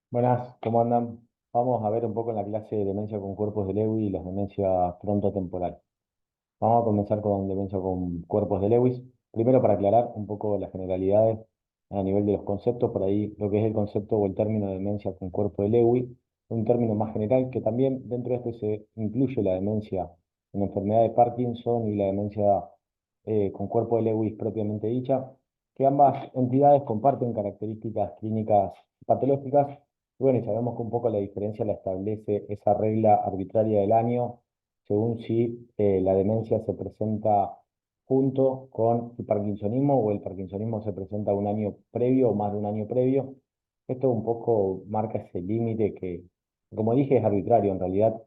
Buenas, ¿cómo andan? Vamos a ver un poco en la clase de demencia con cuerpos de Lewy y las demencias frontotemporales. Vamos a comenzar con demencia con cuerpos de Lewis. Primero, para aclarar un poco las generalidades a nivel de los conceptos, por ahí lo que es el concepto o el término de demencia con cuerpo de Lewy, un término más general que también dentro de este se incluye la demencia en enfermedad de Parkinson y la demencia con cuerpo de Lewis propiamente dicha, que ambas entidades comparten características clínicas patológicas. Y bueno, y sabemos que un poco la diferencia la establece esa regla arbitraria del año según si la demencia se presenta junto con el parkinsonismo o el parkinsonismo se presenta un año previo o más de un año previo. Esto un poco marca ese límite que, como dije, es arbitrario. En realidad,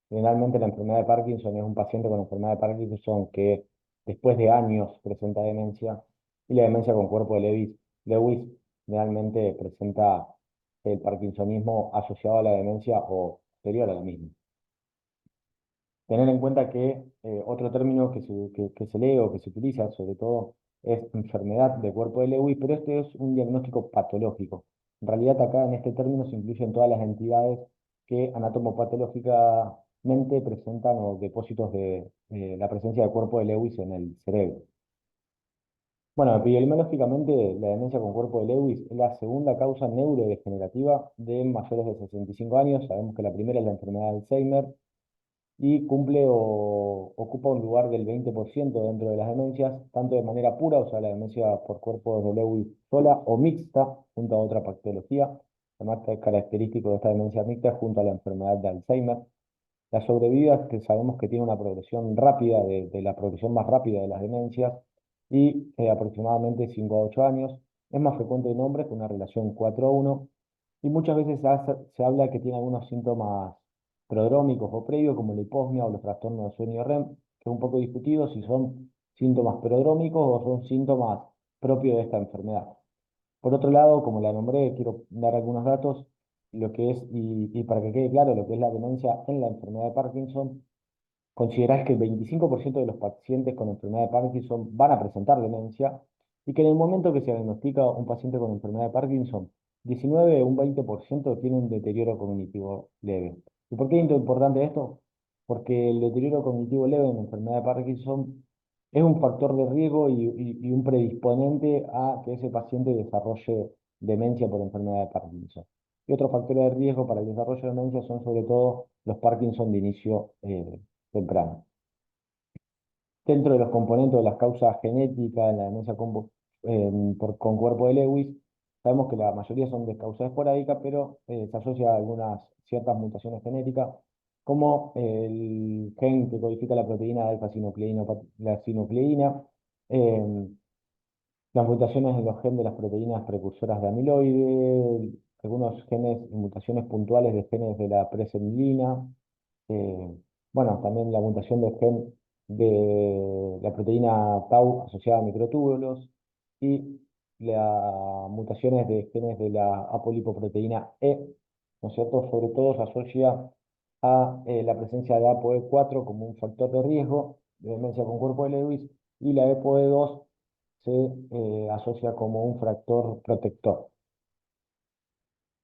generalmente la enfermedad de Parkinson es un paciente con enfermedad de Parkinson que después de años presenta demencia y la demencia con cuerpo de Lewis generalmente presenta el parkinsonismo asociado a la demencia o posterior a la misma. Tener en cuenta que otro término que se lee o que se utiliza sobre todo es enfermedad de cuerpo de Lewy, pero este es un diagnóstico patológico. En realidad acá en este término se incluyen todas las entidades que anatomopatológicamente presentan o depósitos de la presencia de cuerpo de Lewis en el cerebro. Bueno, epidemiológicamente la demencia con cuerpo de Lewis es la segunda causa neurodegenerativa de mayores de 65 años. Sabemos que la primera es la enfermedad de Alzheimer y cumple o ocupa un lugar del 20% dentro de las demencias, tanto de manera pura, o sea, la demencia por cuerpo de Lewy sola o mixta, junto a otra patología. Además, es característico de esta demencia mixta junto a la enfermedad de Alzheimer. La sobrevida, que sabemos que tiene una progresión rápida, de la progresión más rápida de las demencias, y aproximadamente 5 a 8 años. Es más frecuente en hombres con una relación 4-1, y muchas veces se habla que tiene algunos síntomas prodrómicos o previos, como la hiposmia o los trastornos de sueño REM, que es un poco discutido si son síntomas prodrómicos o son síntomas propios de esta enfermedad. Por otro lado, como la nombré, quiero dar algunos datos, lo que es, y para que quede claro, lo que es la demencia en la enfermedad de Parkinson. Considerar que el 25% de los pacientes con enfermedad de Parkinson van a presentar demencia y que en el momento que se diagnostica un paciente con enfermedad de Parkinson, 19 o un 20% tiene un deterioro cognitivo leve. ¿Y por qué es importante esto? Porque el deterioro cognitivo leve en la enfermedad de Parkinson es un factor de riesgo y un predisponente a que ese paciente desarrolle demencia por enfermedad de Parkinson. Y otros factores de riesgo para el desarrollo de demencia son sobre todo los Parkinson de inicio temprano. Dentro de los componentes de las causas genéticas en la demencia con cuerpo de Lewis, sabemos que la mayoría son de causa esporádica, pero se asocia a algunas ciertas mutaciones genéticas, como el gen que codifica la proteína de alfa-sinucleína, la sinucleína, eh, las mutaciones en los genes de las proteínas precursoras de amiloide, algunos genes y mutaciones puntuales de genes de la presenilina, eh, bueno, también la mutación del gen de la proteína tau asociada a microtúbulos y las mutaciones de genes de la apolipoproteína E, ¿no es cierto? Sobre todo se asocia a la presencia de ApoE4 como un factor de riesgo de demencia con cuerpo de Lewis y la ApoE2 se asocia como un factor protector.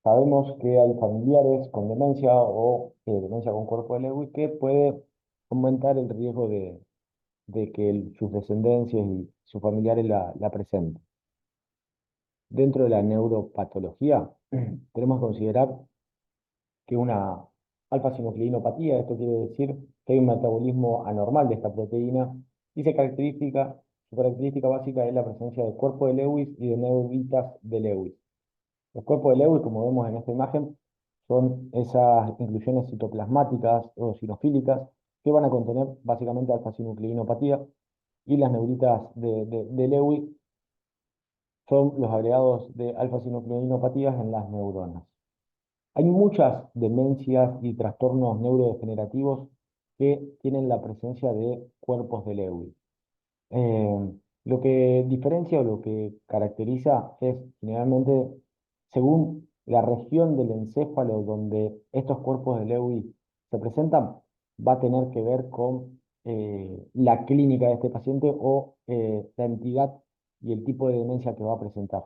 Sabemos que hay familiares con demencia o demencia con cuerpo de Lewy que puede aumentar el riesgo de que sus descendencias y sus familiares la presenten. Dentro de la neuropatología, tenemos que considerar que una alfa-sinucleinopatía, esto quiere decir que hay un metabolismo anormal de esta proteína y su característica básica es la presencia de cuerpo de Lewis y de neuritas de Lewis. Los cuerpos de Lewis, como vemos en esta imagen, son esas inclusiones citoplasmáticas o sinofílicas que van a contener básicamente alfa-sinucleinopatía y las neuritas de Lewis son los agregados de alfa-sinucleinopatías en las neuronas. Hay muchas demencias y trastornos neurodegenerativos que tienen la presencia de cuerpos de Lewis. Eh, lo que diferencia o lo que caracteriza es generalmente según la región del encéfalo donde estos cuerpos de Lewis se presentan, va a tener que ver con la clínica de este paciente o la entidad y el tipo de demencia que va a presentar.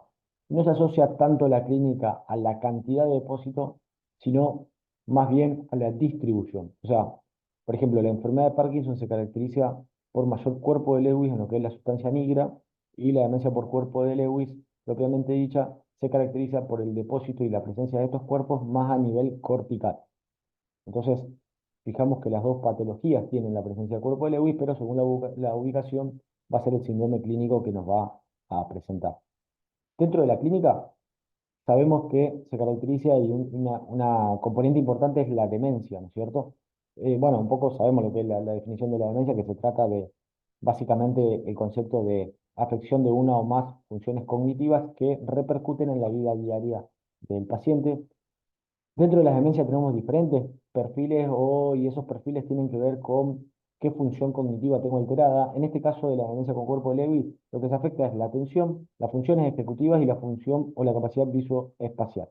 No se asocia tanto la clínica a la cantidad de depósito, sino más bien a la distribución. O sea, por ejemplo, la enfermedad de Parkinson se caracteriza por mayor cuerpo de Lewis en lo que es la sustancia negra, y la demencia por cuerpo de Lewis, propiamente dicha, se caracteriza por el depósito y la presencia de estos cuerpos más a nivel cortical. Entonces, fijamos que las dos patologías tienen la presencia del cuerpo de Lewis, pero según la ubicación va a ser el síndrome clínico que nos va a presentar. Dentro de la clínica, sabemos que se caracteriza y una componente importante es la demencia, ¿no es cierto? Bueno, un poco sabemos lo que es la definición de la demencia, que se trata de básicamente el concepto de afección de una o más funciones cognitivas que repercuten en la vida diaria del paciente. Dentro de las demencias tenemos diferentes perfiles y esos perfiles tienen que ver con qué función cognitiva tengo alterada. En este caso de la demencia con cuerpo de Lewis, lo que se afecta es la atención, las funciones ejecutivas y la función o la capacidad visoespacial.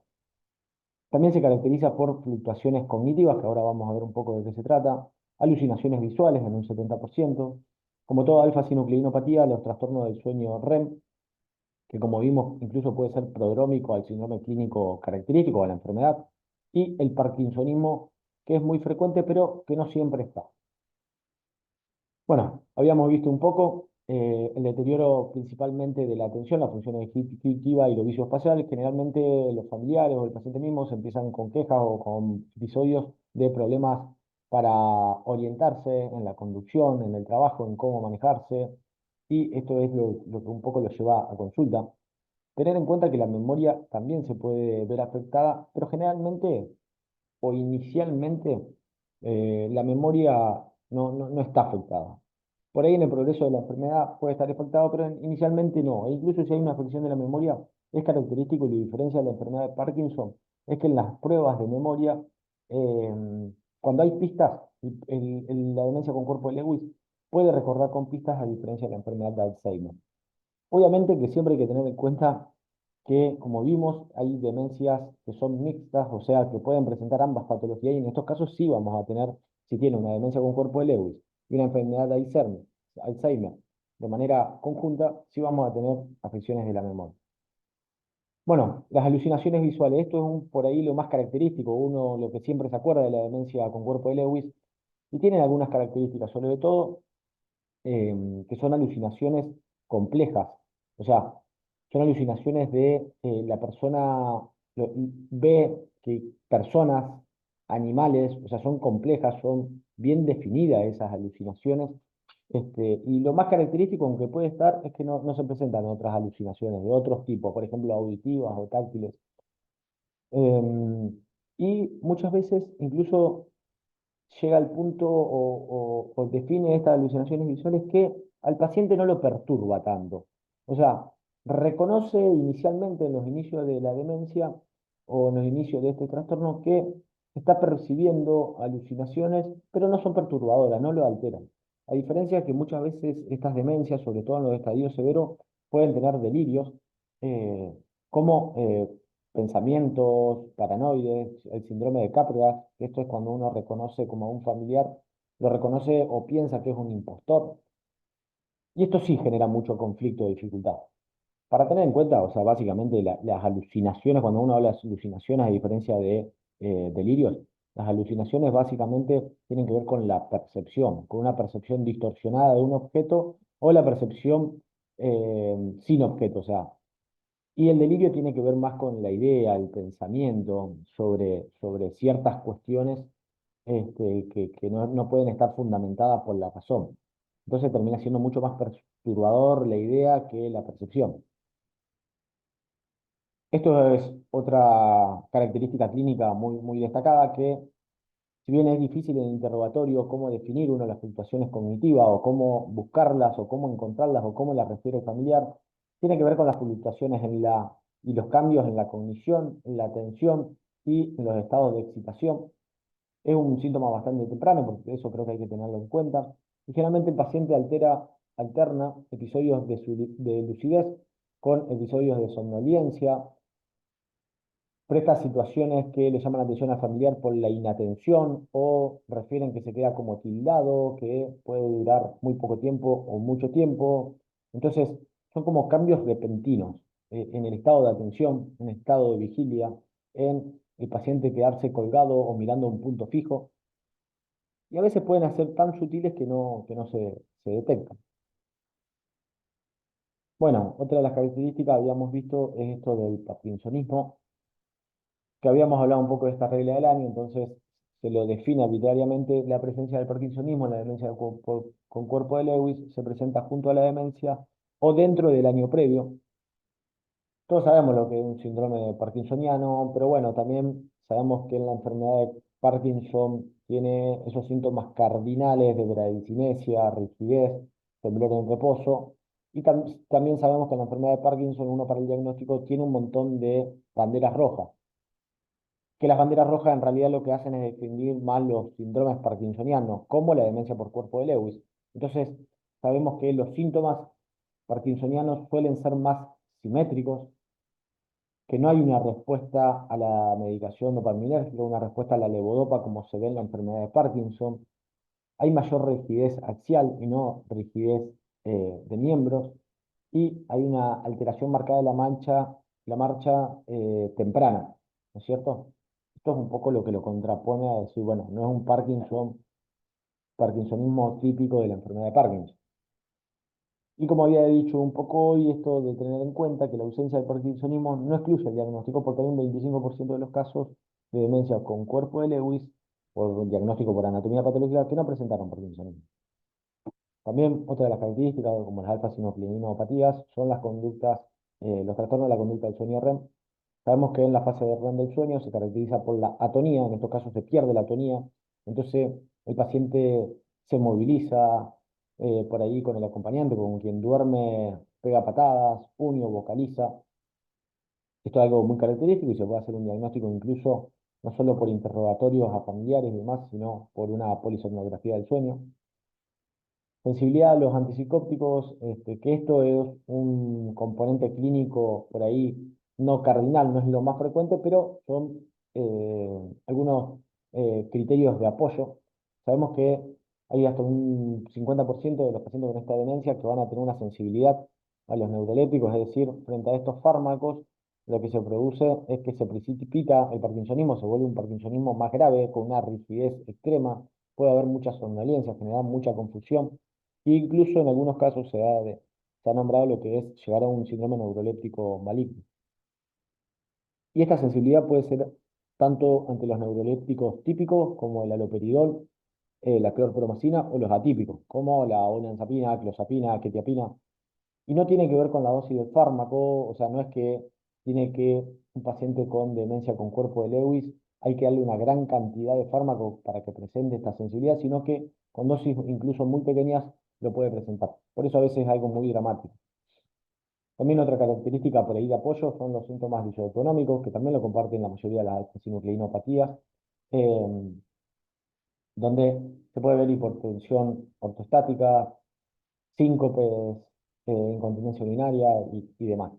También se caracteriza por fluctuaciones cognitivas, que ahora vamos a ver un poco de qué se trata, alucinaciones visuales en un 70%, como toda alfa-sinucleinopatía, los trastornos del sueño REM, que como vimos incluso puede ser prodrómico al síndrome clínico característico de la enfermedad, y el parkinsonismo, que es muy frecuente, pero que no siempre está. Bueno, habíamos visto un poco el deterioro principalmente de la atención, la función ejecutiva y lo visoespacial. Generalmente los familiares o el paciente mismo se empiezan con quejas o con episodios de problemas para orientarse en la conducción, en el trabajo, en cómo manejarse, y esto es lo que un poco lo lleva a consulta. Tener en cuenta que la memoria también se puede ver afectada, pero generalmente o inicialmente la memoria no está afectada. Por ahí en el progreso de la enfermedad puede estar afectado, pero inicialmente no. E incluso si hay una afección de la memoria, es característico y la diferencia de la enfermedad de Parkinson es que en las pruebas de memoria, cuando hay pistas, la demencia con cuerpo de Lewis puede recordar con pistas a diferencia de la enfermedad de Alzheimer. Obviamente que siempre hay que tener en cuenta que, como vimos, hay demencias que son mixtas, o sea, que pueden presentar ambas patologías, y en estos casos sí vamos a tener, si tiene una demencia con cuerpo de Lewis y una enfermedad de Alzheimer de manera conjunta, sí vamos a tener afecciones de la memoria. Bueno, las alucinaciones visuales, esto es por ahí lo más característico, uno lo que siempre se acuerda de la demencia con cuerpo de Lewis, y tienen algunas características, sobre todo que son alucinaciones complejas. O sea, son alucinaciones de la persona ve que personas, animales, o sea, son complejas, son bien definidas esas alucinaciones. Y lo más característico, aunque puede estar, es que no se presentan otras alucinaciones de otros tipos, por ejemplo, auditivas o táctiles. Y muchas veces incluso llega al punto o define estas alucinaciones visuales que al paciente no lo perturba tanto. O sea, reconoce inicialmente en los inicios de la demencia o en los inicios de este trastorno que está percibiendo alucinaciones, pero no son perturbadoras, no lo alteran. A diferencia que muchas veces estas demencias, sobre todo en los estadios severos, pueden tener delirios, eh, como pensamientos paranoides, el síndrome de Capgras, que esto es cuando uno reconoce como a un familiar, lo reconoce o piensa que es un impostor, y esto sí genera mucho conflicto o dificultad. Para tener en cuenta, o sea, básicamente las alucinaciones, cuando uno habla de alucinaciones a diferencia de delirios, las alucinaciones básicamente tienen que ver con la percepción, con una percepción distorsionada de un objeto o la percepción sin objeto, o sea, y el delirio tiene que ver más con la idea, el pensamiento sobre ciertas cuestiones que no pueden estar fundamentadas por la razón. Entonces termina siendo mucho más perturbador la idea que la percepción. Esto es otra característica clínica muy destacada que, si bien es difícil en el interrogatorio cómo definir una de las fluctuaciones cognitivas o cómo buscarlas o cómo encontrarlas o cómo las refiere el familiar, tiene que ver con las fluctuaciones y los cambios en la cognición, en la atención y en los estados de excitación. Es un síntoma bastante temprano, porque eso creo que hay que tenerlo en cuenta. Y generalmente el paciente alterna episodios de lucidez con episodios de somnolencia, presta situaciones que le llaman la atención al familiar por la inatención o refieren que se queda como tildado, que puede durar muy poco tiempo o mucho tiempo. Entonces, son como cambios repentinos. en el estado de atención, en estado de vigilia, en el paciente quedarse colgado o mirando un punto fijo, y a veces pueden ser tan sutiles que no se detectan. Bueno, otra de las características habíamos visto es esto del parkinsonismo, que habíamos hablado un poco de esta regla del año, entonces se lo define arbitrariamente la presencia del parkinsonismo en la demencia con cuerpo de Lewis, se presenta junto a la demencia o dentro del año previo. Todos sabemos lo que es un síndrome parkinsoniano, pero bueno, también sabemos que en la enfermedad de Parkinson tiene esos síntomas cardinales de bradicinesia, rigidez, temblor en reposo. Y también sabemos que en la enfermedad de Parkinson uno para el diagnóstico tiene un montón de banderas rojas, que las banderas rojas en realidad lo que hacen es distinguir más los síndromes parkinsonianos, como la demencia por cuerpo de Lewis. Entonces, sabemos que los síntomas parkinsonianos suelen ser más simétricos, que no hay una respuesta a la medicación dopaminérgica, una respuesta a la levodopa como se ve en la enfermedad de Parkinson. Hay mayor rigidez axial y no rigidez de miembros. Y hay una alteración marcada de la marcha temprana, ¿no es cierto? Esto es un poco lo que lo contrapone a decir, bueno, no es un Parkinsonismo típico de la enfermedad de Parkinson. Y como había dicho un poco hoy, esto de tener en cuenta que la ausencia del parkinsonismo no excluye el diagnóstico, porque hay un 25% de los casos de demencia con cuerpo de Lewis, por diagnóstico por anatomía patológica, que no presentaron parkinsonismo. También otra de las características, como las alfa-sinocleininopatías, son las conductas, los trastornos de la conducta del sueño REM. Sabemos que en la fase de REM del sueño se caracteriza por la atonía, en estos casos se pierde la atonía, entonces el paciente se moviliza por ahí con el acompañante, con quien duerme, pega patadas, puño, vocaliza. Esto es algo muy característico y se puede hacer un diagnóstico incluso no solo por interrogatorios a familiares y demás, sino por una polisomnografía del sueño. Sensibilidad a los antipsicóticos, que esto es un componente clínico por ahí no cardinal, no es lo más frecuente, pero son algunos criterios de apoyo. Sabemos que hay hasta un 50% de los pacientes con esta demencia que van a tener una sensibilidad a los neurolépticos, es decir, frente a estos fármacos, lo que se produce es que se precipita el parkinsonismo, se vuelve un parkinsonismo más grave, con una rigidez extrema, puede haber mucha somnolencia, generar mucha confusión. Incluso en algunos casos se ha nombrado lo que es llegar a un síndrome neuroléptico maligno. Y esta sensibilidad puede ser tanto ante los neurolépticos típicos como el haloperidol, la clorpromacina o los atípicos, como la olanzapina, clozapina, quetiapina. Y no tiene que ver con la dosis del fármaco, o sea, no es que tiene que un paciente con demencia con cuerpo de Lewis, hay que darle una gran cantidad de fármaco para que presente esta sensibilidad, sino que con dosis incluso muy pequeñas lo puede presentar. Por eso a veces es algo muy dramático. También otra característica por ahí de apoyo son los síntomas disautonómicos, que también lo comparten la mayoría de las alfa-sinucleinopatías, eh, donde se puede ver hipertensión ortostática, síncopes, incontinencia urinaria y demás.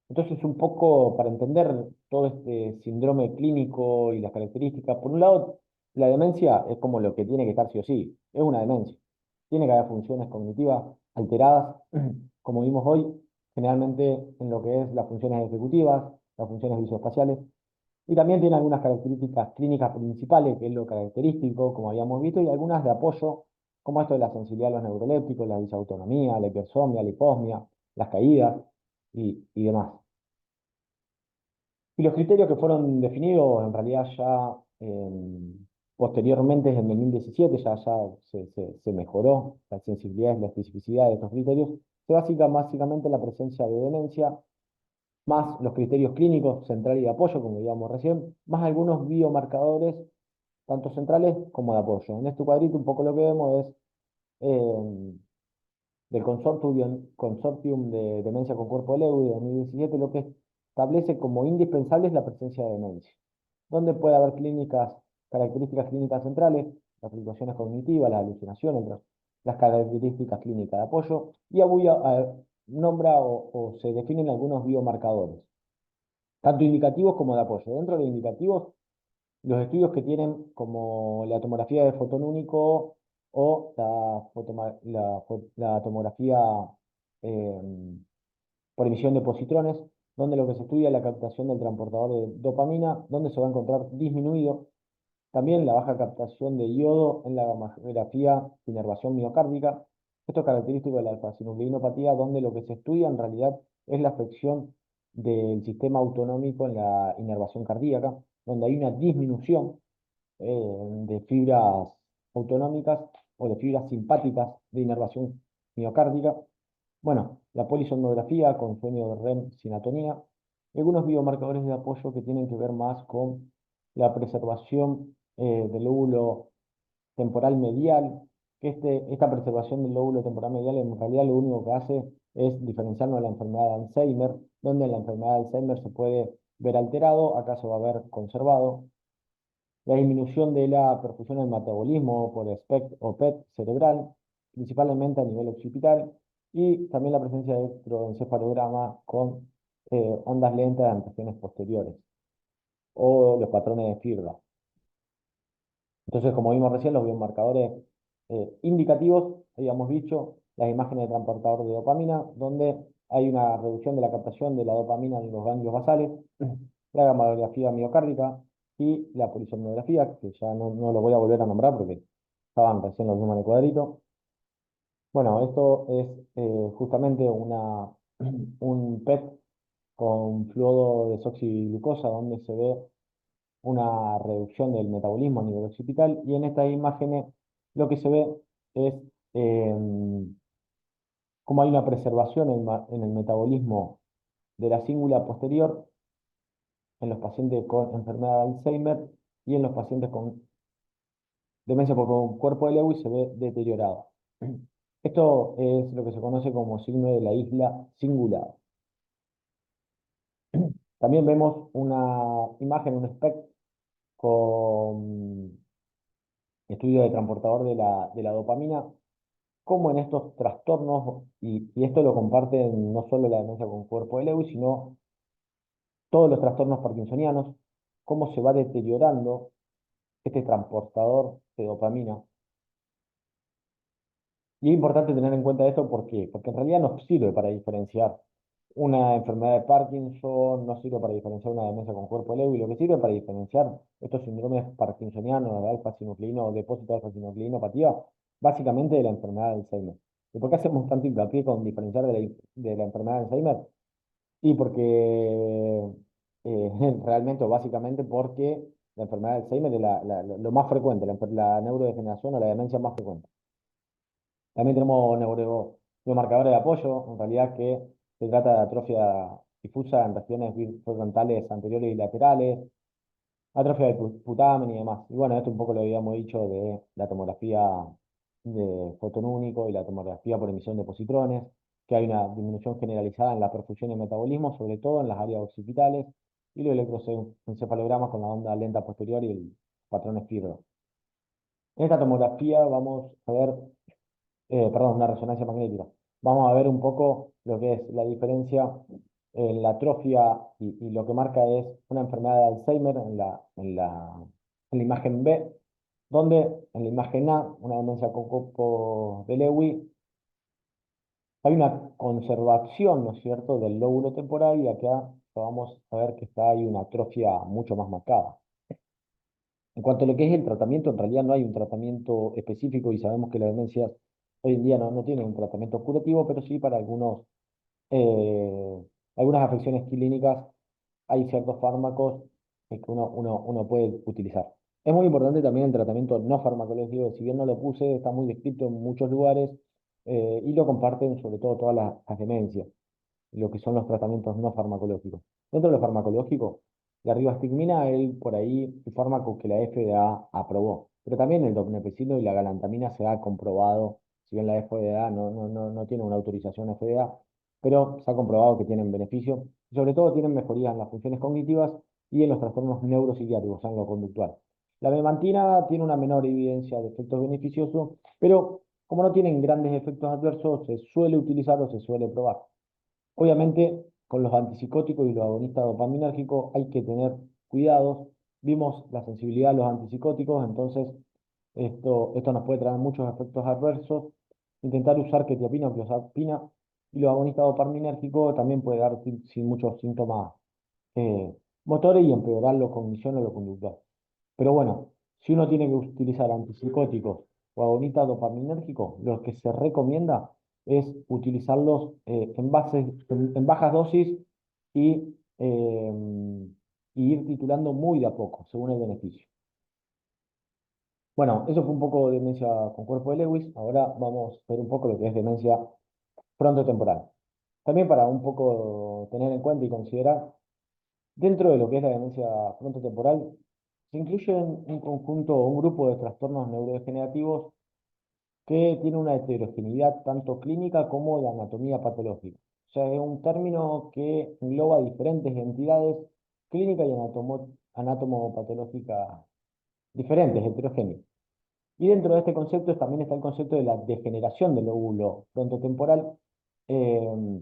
Entonces, un poco para entender todo este síndrome clínico y las características, por un lado, la demencia es como lo que tiene que estar sí o sí, es una demencia. Tiene que haber funciones cognitivas alteradas, como vimos hoy, generalmente en lo que es las funciones ejecutivas, las funciones visoespaciales, y también tiene algunas características clínicas principales, que es lo característico, como habíamos visto, y algunas de apoyo, como esto de la sensibilidad a los neurolépticos, la disautonomía, la hipersomnia, la hiposmia, las caídas y demás. Y los criterios que fueron definidos, en realidad ya posteriormente, en 2017, ya se mejoró la sensibilidad y la especificidad de estos criterios. Se basa básicamente en la presencia de demencia, más los criterios clínicos, central y de apoyo, como digamos recién, más algunos biomarcadores, tanto centrales como de apoyo. En este cuadrito un poco lo que vemos es del consortium de demencia con cuerpo de Lewy de 2017, lo que establece como indispensable es la presencia de demencia, donde puede haber características clínicas centrales, las fluctuaciones cognitivas, las alucinaciones, las características clínicas de apoyo, y nombra o se definen algunos biomarcadores, tanto indicativos como de apoyo. Dentro de los indicativos, los estudios que tienen como la tomografía de fotón único o la tomografía eh, por emisión de positrones, donde lo que se estudia es la captación del transportador de dopamina, donde se va a encontrar disminuido también la baja captación de yodo en la gammagrafía de inervación miocárdica. Esto es característico de la alfa-sinucleinopatía, donde lo que se estudia en realidad es la afección del sistema autonómico en la inervación cardíaca, donde hay una disminución de fibras autonómicas o de fibras simpáticas de inervación miocárdica. Bueno, la polisomnografía con sueño de REM sin atonía, y algunos biomarcadores de apoyo que tienen que ver más con la preservación del lóbulo temporal medial, que esta preservación del lóbulo temporal medial en realidad lo único que hace es diferenciarnos de la enfermedad de Alzheimer, donde la enfermedad de Alzheimer se puede ver alterado, acá se va a ver conservado. La disminución de la perfusión del metabolismo por SPECT o PET cerebral, principalmente a nivel occipital, y también la presencia de electroencefalograma con ondas lentas en regiones posteriores, o los patrones de fibra. Entonces, como vimos recién, los biomarcadores indicativos, habíamos dicho, las imágenes de transportador de dopamina, donde hay una reducción de la captación de la dopamina en los ganglios basales, la gammagrafía miocárdica y la polisomnografía, que ya no lo voy a volver a nombrar porque estaban recién los números de cuadrito. Bueno, esto es justamente un PET con fluodo de desoxiglucosa, donde se ve una reducción del metabolismo a nivel occipital, y en estas imágenes lo que se ve es cómo hay una preservación en el metabolismo de la cingula posterior en los pacientes con enfermedad de Alzheimer, y en los pacientes con demencia por cuerpo de Lewy se ve deteriorado. Esto es lo que se conoce como signo de la isla cingulada. También vemos una imagen, un SPECT con estudio de transportador de la dopamina, como en estos trastornos, y esto lo comparten no solo la demencia con cuerpo de Lewy, sino todos los trastornos parkinsonianos, cómo se va deteriorando este transportador de dopamina. Y es importante tener en cuenta esto, ¿por qué? Porque en realidad nos sirve para diferenciar una enfermedad de Parkinson, no sirve para diferenciar una demencia con cuerpo de Lewy, lo que sirve para diferenciar estos síndromes parkinsonianos, de alfa-sinucleíno, depósito de alfa-sinucleinopatía, básicamente de la enfermedad de Alzheimer. ¿Y por qué hacemos tanto hincapié con diferenciar de la enfermedad de Alzheimer? Y porque realmente o básicamente porque la enfermedad de Alzheimer es lo más frecuente, la neurodegeneración o la demencia más frecuente. También tenemos biomarcadores de apoyo, en realidad que se trata de atrofia difusa en regiones frontales anteriores y laterales, atrofia del putamen y demás. Y bueno, esto un poco lo habíamos dicho de la tomografía de fotón único y la tomografía por emisión de positrones, que hay una disminución generalizada en la perfusión y metabolismo, sobre todo en las áreas occipitales, y los electroencefalogramas con la onda lenta posterior y el patrón fibro. En esta tomografía vamos a ver perdón, una resonancia magnética. Vamos a ver un poco lo que es la diferencia en la atrofia, y lo que marca es una enfermedad de Alzheimer en la imagen B, donde en la imagen A, una demencia con cuerpo de Lewy, hay una conservación, ¿no es cierto?, del lóbulo temporal, y acá vamos a ver que hay una atrofia mucho más marcada. En cuanto a lo que es el tratamiento, en realidad no hay un tratamiento específico, y sabemos que las demencias hoy en día no tienen un tratamiento curativo, pero sí para eh, algunas afecciones clínicas hay ciertos fármacos que uno puede utilizar. Es muy importante también el tratamiento no farmacológico, si bien no lo puse, está muy descrito en muchos lugares, y lo comparten sobre todo todas las demencias, lo que son los tratamientos no farmacológicos. Dentro de lo farmacológico, la ribastigmina es por ahí el fármaco que la FDA aprobó, pero también el donepezilo y la galantamina se ha comprobado, si bien la FDA no tiene una autorización FDA, pero se ha comprobado que tienen beneficios, y sobre todo tienen mejorías en las funciones cognitivas y en los trastornos neuropsiquiátricos, en lo conductual. La memantina tiene una menor evidencia de efectos beneficiosos, pero como no tienen grandes efectos adversos, se suele utilizar o se suele probar. Obviamente, con los antipsicóticos y los agonistas dopaminérgicos hay que tener cuidados. Vimos la sensibilidad a los antipsicóticos, entonces esto nos puede traer muchos efectos adversos. Intentar usar quetiapina o clozapina y los agonistas dopaminérgicos también puede dar sin muchos síntomas eh, motores y empeorar la cognición o lo conductual. Pero bueno, si uno tiene que utilizar antipsicóticos o agonistas dopaminérgicos, lo que se recomienda es utilizarlos en bajas dosis y, y ir titulando muy de a poco, según el beneficio. Bueno, eso fue un poco de demencia con cuerpo de Lewis. Ahora vamos a ver un poco lo que es demencia frontotemporal. También para un poco tener en cuenta y considerar, dentro de lo que es la demencia frontotemporal, se incluyen un conjunto o un grupo de trastornos neurodegenerativos que tiene una heterogeneidad tanto clínica como de anatomía patológica. O sea, es un término que engloba diferentes entidades clínicas y anatomopatológicas diferentes, heterogéneas. Y dentro de este concepto también está el concepto de la degeneración del lóbulo frontotemporal, eh,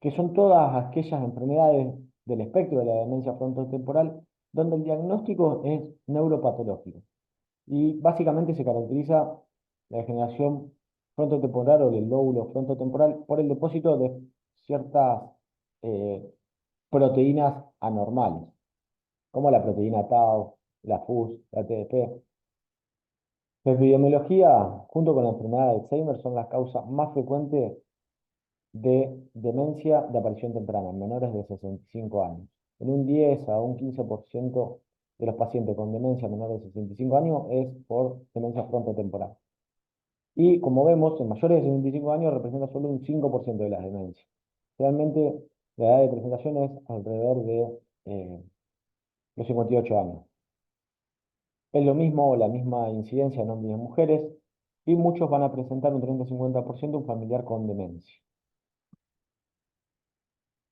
que son todas aquellas enfermedades del espectro de la demencia frontotemporal donde el diagnóstico es neuropatológico. Y básicamente se caracteriza la degeneración frontotemporal o del lóbulo frontotemporal por el depósito de ciertas eh, proteínas anormales, como la proteína tau, la FUS, la TDP. La epidemiología, junto con la enfermedad de Alzheimer, son las causas más frecuentes de demencia de aparición temprana en menores de 65 años. En un 10 a un 15% de los pacientes con demencia menores de 65 años es por demencia frontotemporal. Y como vemos, en mayores de 65 años representa solo un 5% de las demencias. Realmente la edad de presentación es alrededor de los 58 años. Es lo mismo o la misma incidencia en hombres y mujeres, y muchos van a presentar un 30-50% un familiar con demencia.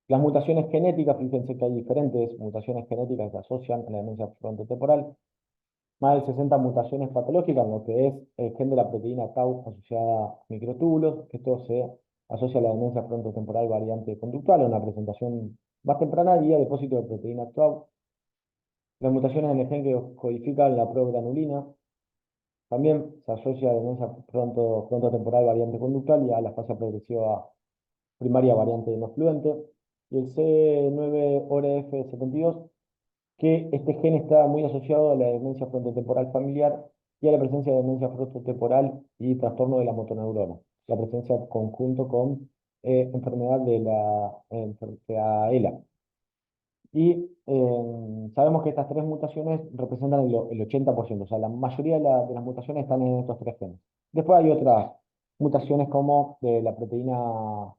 Las mutaciones genéticas, fíjense que hay diferentes mutaciones genéticas que se asocian a la demencia frontotemporal. Más de 60 mutaciones patológicas en lo que es el gen de la proteína tau asociada a microtúbulos, que esto se asocia a la demencia frontotemporal variante conductual, a una presentación más temprana y a depósito de proteína tau. Las mutaciones en el gen que codifican la progranulina también se asocia a demencia frontotemporal variante conductual y a la fase progresiva primaria variante no fluente. Y el C9orf72, que este gen está muy asociado a la demencia frontotemporal familiar y a la presencia de demencia frontotemporal y trastorno de la motoneurona. La presencia conjunto con enfermedad de la enfermedad ELA. Y sabemos que estas tres mutaciones representan el 80%, o sea, la mayoría de las mutaciones están en estos tres genes. Después hay otras mutaciones como de la proteína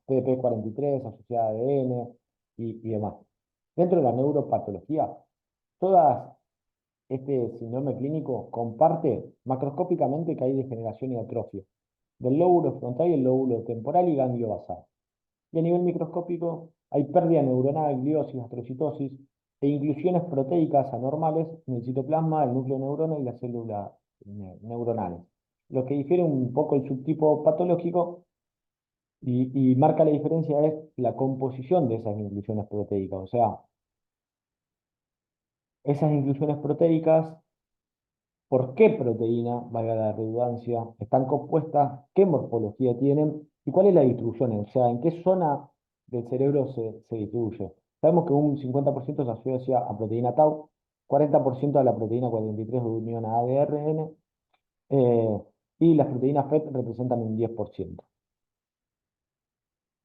TDP43 asociada a ADN y demás. Dentro de la neuropatología, todas este síndrome clínico comparte macroscópicamente que hay degeneración y atrofia del lóbulo frontal y el lóbulo temporal y ganglio basal. Y a nivel microscópico hay pérdida neuronal, gliosis, astrocitosis e inclusiones proteicas anormales en el citoplasma, el núcleo de neurona y las células neuronales. Lo que difiere un poco el subtipo patológico y marca la diferencia es la composición de esas inclusiones proteicas. O sea, esas inclusiones proteicas, por qué proteína, valga la redundancia, están compuestas, qué morfología tienen y cuál es la distribución, o sea, en qué zona del cerebro se distribuye. Sabemos que un 50% se asocia a proteína tau, 40% a la proteína 43 de unión a ADRN, eh, y las proteínas FET representan un 10%.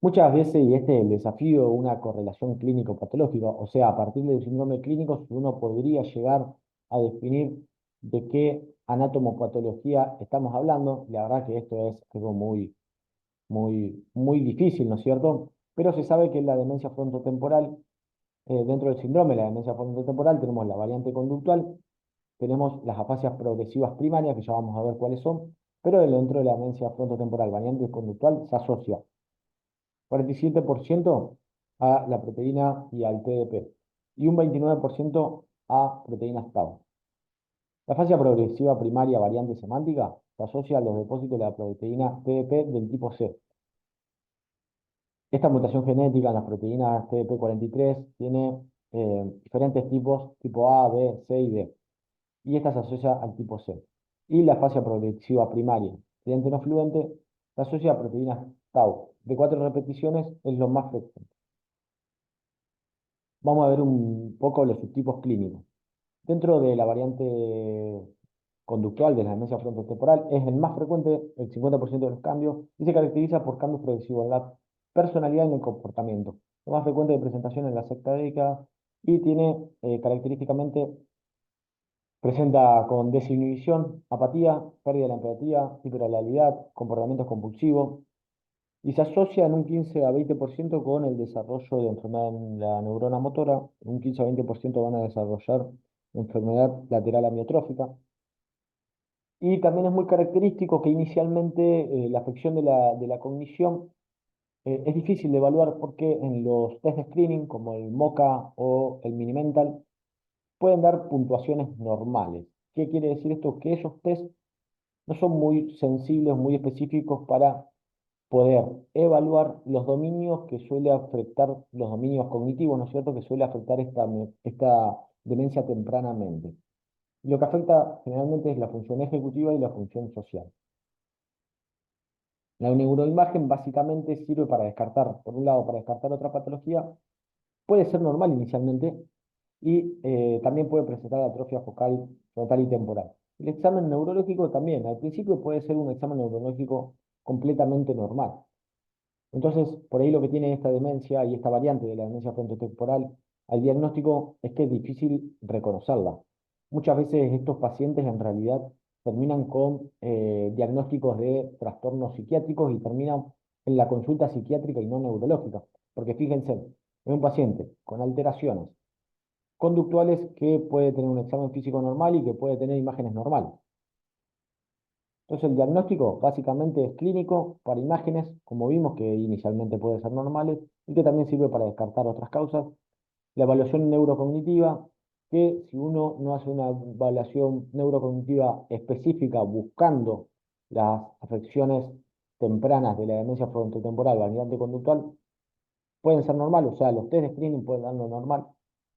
Muchas veces, y este es el desafío de una correlación clínico-patológica, o sea, a partir del síndrome clínico, uno podría llegar a definir de qué anatomopatología estamos hablando. La verdad que esto es algo muy difícil, ¿no es cierto? Pero se sabe que la demencia frontotemporal, dentro del síndrome de la demencia frontotemporal, tenemos la variante conductual, tenemos las afasias progresivas primarias, que ya vamos a ver cuáles son, pero dentro de la demencia frontotemporal variante conductual se asocia 47% a la proteína y al TDP, y un 29% a proteínas tau. La fase progresiva primaria variante semántica se asocia a los depósitos de la proteína TDP del tipo C. Esta mutación genética en las proteínas TDP43 tiene diferentes tipos, tipo A, B, C y D, y esta se asocia al tipo C. Y la fase progresiva primaria, cliente no fluente, se asocia a proteínas tau, de 4 repeticiones es lo más frecuente. Vamos a ver un poco los subtipos clínicos. Dentro de la variante conductual de la demencia frontotemporal es el más frecuente, el 50% de los cambios, y se caracteriza por cambios progresivos en la personalidad y en el comportamiento. Lo más frecuente de presentación en la sexta década y tiene característicamente, presenta con desinhibición, apatía, pérdida de la empatía, hiperalidad, comportamientos compulsivos, y se asocia en un 15 a 20% con el desarrollo de enfermedad en la neurona motora, un 15 a 20% van a desarrollar enfermedad lateral amiotrófica. Y también es muy característico que inicialmente la afección de la cognición es difícil de evaluar porque en los test de screening, como el MoCA o el Minimental, pueden dar puntuaciones normales. ¿Qué quiere decir esto? Que esos test no son muy sensibles, muy específicos para poder evaluar los dominios que suele afectar, los dominios cognitivos, ¿no es cierto?, que suele afectar esta demencia tempranamente. Lo que afecta generalmente es la función ejecutiva y la función social. La neuroimagen básicamente sirve para descartar, por un lado, para descartar otra patología, puede ser normal inicialmente y también puede presentar atrofia focal, frontal y temporal. El examen neurológico también, al principio puede ser un examen neurológico completamente normal. Entonces, por ahí lo que tiene esta demencia y esta variante de la demencia frontotemporal al diagnóstico es que es difícil reconocerla. Muchas veces estos pacientes en realidad terminan con diagnósticos de trastornos psiquiátricos y terminan en la consulta psiquiátrica y no neurológica. Porque fíjense, es un paciente con alteraciones conductuales que puede tener un examen físico normal y que puede tener imágenes normales. Entonces el diagnóstico básicamente es clínico para imágenes, como vimos que inicialmente puede ser normales y que también sirve para descartar otras causas. La evaluación neurocognitiva, que si uno no hace una evaluación neurocognitiva específica buscando las afecciones tempranas de la demencia frontotemporal variante conductual, pueden ser normales, o sea, los test de screening pueden darlo normal.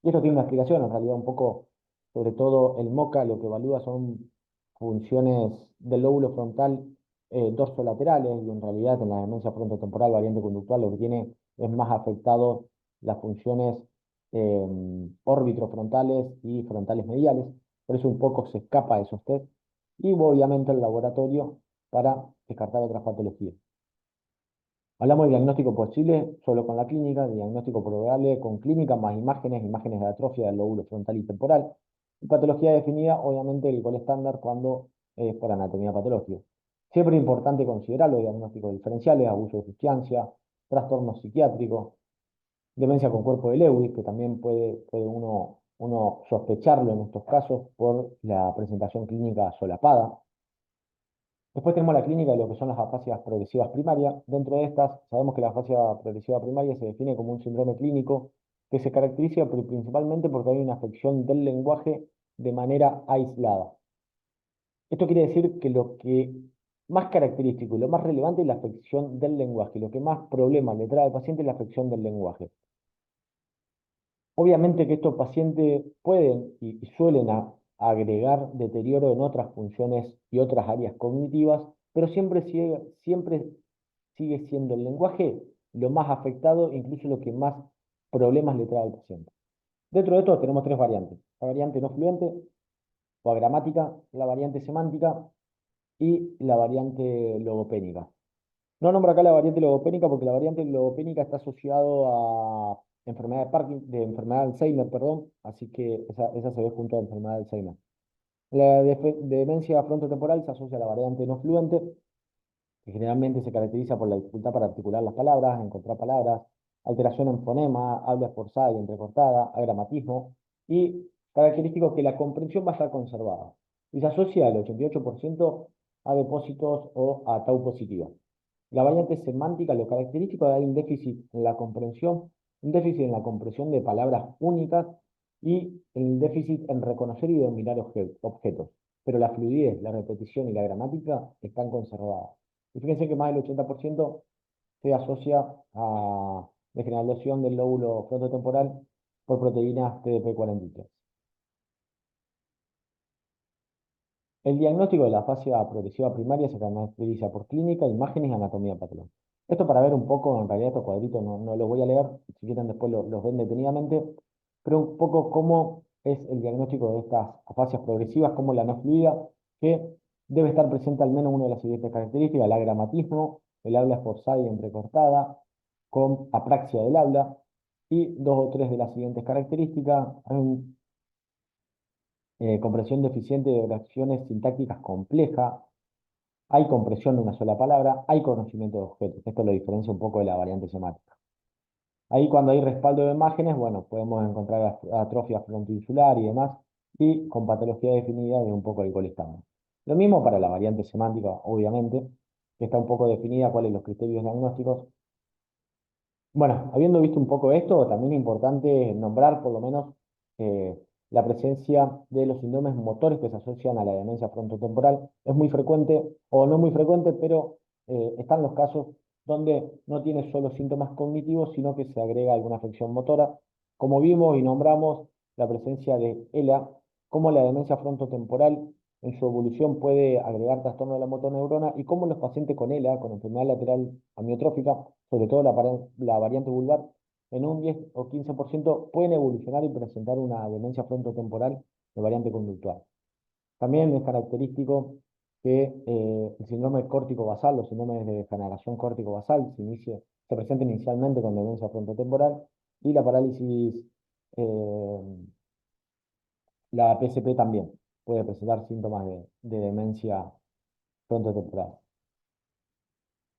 Y esto tiene una explicación, en realidad, un poco, sobre todo el MoCA, lo que evalúa son funciones del lóbulo frontal dorsolaterales, y en realidad en la demencia frontotemporal variante conductual lo que tiene es más afectado las funciones órbitofrontales y frontales mediales, por eso un poco se escapa de esos test, y obviamente el laboratorio para descartar otras patologías. Hablamos de diagnóstico posible solo con la clínica, de diagnóstico probable con clínica más imágenes, imágenes de atrofia del lóbulo frontal y temporal. Y patología definida, obviamente, el gol estándar cuando es por anatomía patológica. Siempre es importante considerar los diagnósticos diferenciales, abuso de sustancia, trastornos psiquiátricos, demencia con cuerpo de Lewis, que también puede uno sospecharlo en estos casos por la presentación clínica solapada. Después tenemos la clínica de lo que son las afasias progresivas primarias. Dentro de estas, sabemos que la afasia progresiva primaria se define como un síndrome clínico que se caracteriza principalmente porque hay una afección del lenguaje de manera aislada. Esto quiere decir que lo que más característico y lo más relevante es la afección del lenguaje. Lo que más problemas le trae al paciente es la afección del lenguaje. Obviamente que estos pacientes pueden y suelen agregar deterioro en otras funciones y otras áreas cognitivas, pero siempre sigue siendo el lenguaje lo más afectado, incluso lo que más problemas le trae al paciente. Dentro de esto tenemos 3 variantes: la variante no fluente o agramática, la variante semántica y la variante logopénica. No nombro acá la variante logopénica porque la variante logopénica está asociado a enfermedad de Parkinson, de enfermedad de Alzheimer, perdón, así que esa se ve junto a enfermedad de Alzheimer. La demencia frontotemporal se asocia a la variante no fluente, que generalmente se caracteriza por la dificultad para articular las palabras, encontrar palabras, alteración en fonema, habla esforzada y entrecortada, agramatismo, y característico que la comprensión va a estar conservada. Y se asocia al 88% a depósitos o a tau positiva. La variante semántica, lo característico es un déficit en la comprensión, un déficit en la comprensión de palabras únicas y el déficit en reconocer y dominar objetos. Pero la fluidez, la repetición y la gramática están conservadas. Y fíjense que más del 80% se asocia a degeneración del lóbulo frontotemporal por proteínas TDP43. El diagnóstico de la afasia progresiva primaria se caracteriza por clínica, imágenes y anatomía patológica. Esto para ver un poco, en realidad estos cuadritos no los voy a leer, si quieren después los ven detenidamente, pero un poco cómo es el diagnóstico de estas afasias progresivas, como la no fluida, que debe estar presente al menos una de las siguientes características: el agramatismo, el habla esforzada y entrecortada, con apraxia del habla, y dos o tres de las siguientes características: comprensión deficiente de oraciones sintácticas complejas, hay compresión de una sola palabra, hay conocimiento de objetos. Esto lo diferencia un poco de la variante semántica. Ahí cuando hay respaldo de imágenes, bueno, podemos encontrar atrofia frontoinsular y demás, y con patología definida de un poco el gol estándar. Lo mismo para la variante semántica, obviamente, que está un poco definida cuáles son los criterios diagnósticos. Bueno, habiendo visto un poco esto, también es importante nombrar por lo menos eh, la presencia de los síndromes motores que se asocian a la demencia frontotemporal. Es muy frecuente, o no muy frecuente, pero están los casos donde no tiene solo síntomas cognitivos, sino que se agrega alguna afección motora. Como vimos y nombramos la presencia de ELA, como la demencia frontotemporal en su evolución puede agregar trastorno de la motoneurona y cómo los pacientes con ELA, con enfermedad lateral amiotrófica, sobre todo la variante vulvar, en un 10 o 15% pueden evolucionar y presentar una demencia frontotemporal de variante conductual. También es característico que el síndrome córtico-basal, los síndromes de degeneración córtico-basal, se presenten inicialmente con demencia frontotemporal y la parálisis, eh, la PSP también puede presentar síntomas de demencia frontotemporal.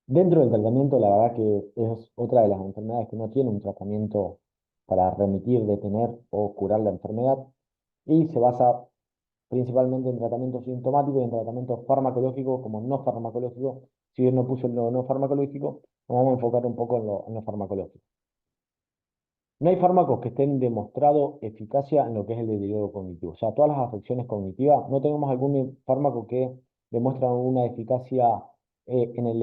Dentro del tratamiento, la verdad que es otra de las enfermedades que no tiene un tratamiento para remitir, detener o curar la enfermedad y se basa principalmente en tratamiento sintomático y en tratamiento farmacológico como no farmacológico. Si bien no puse lo no farmacológico, nos vamos a enfocar un poco en lo farmacológico. No hay fármacos que estén demostrado eficacia en lo que es el deterioro cognitivo. O sea, todas las afecciones cognitivas, no tenemos algún fármaco que demuestre una eficacia en el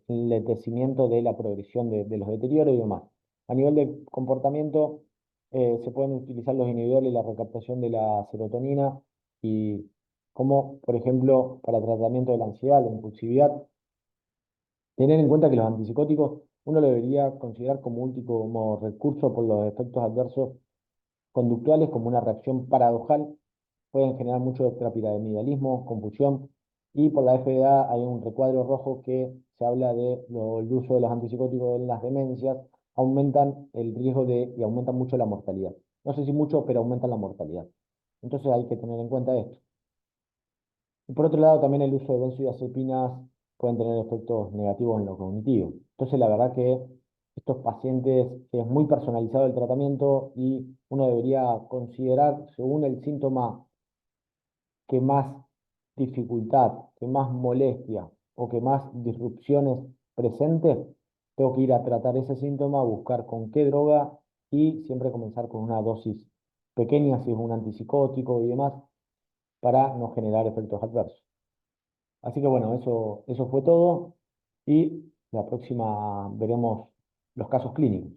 enlentecimiento de la progresión de los deterioros y demás. A nivel de comportamiento, se pueden utilizar los inhibidores y la recaptación de la serotonina y como, por ejemplo, para tratamiento de la ansiedad, la impulsividad. Tener en cuenta que los antipsicóticos uno lo debería considerar como último recurso por los efectos adversos conductuales, como una reacción paradojal, pueden generar mucho extrapiramidalismo, confusión, y por la FDA hay un recuadro rojo que se habla de el uso de los antipsicóticos en las demencias, aumentan el riesgo y aumentan mucho la mortalidad. No sé si mucho, pero aumentan la mortalidad. Entonces hay que tener en cuenta esto. Y por otro lado, también el uso de benzodiazepinas pueden tener efectos negativos en lo cognitivo. Entonces, la verdad que estos pacientes es muy personalizado el tratamiento y uno debería considerar, según el síntoma que más dificultad, que más molestia o que más disrupciones presente, tengo que ir a tratar ese síntoma, buscar con qué droga y siempre comenzar con una dosis pequeña si es un antipsicótico y demás para no generar efectos adversos. Así que bueno, eso fue todo y la próxima veremos los casos clínicos.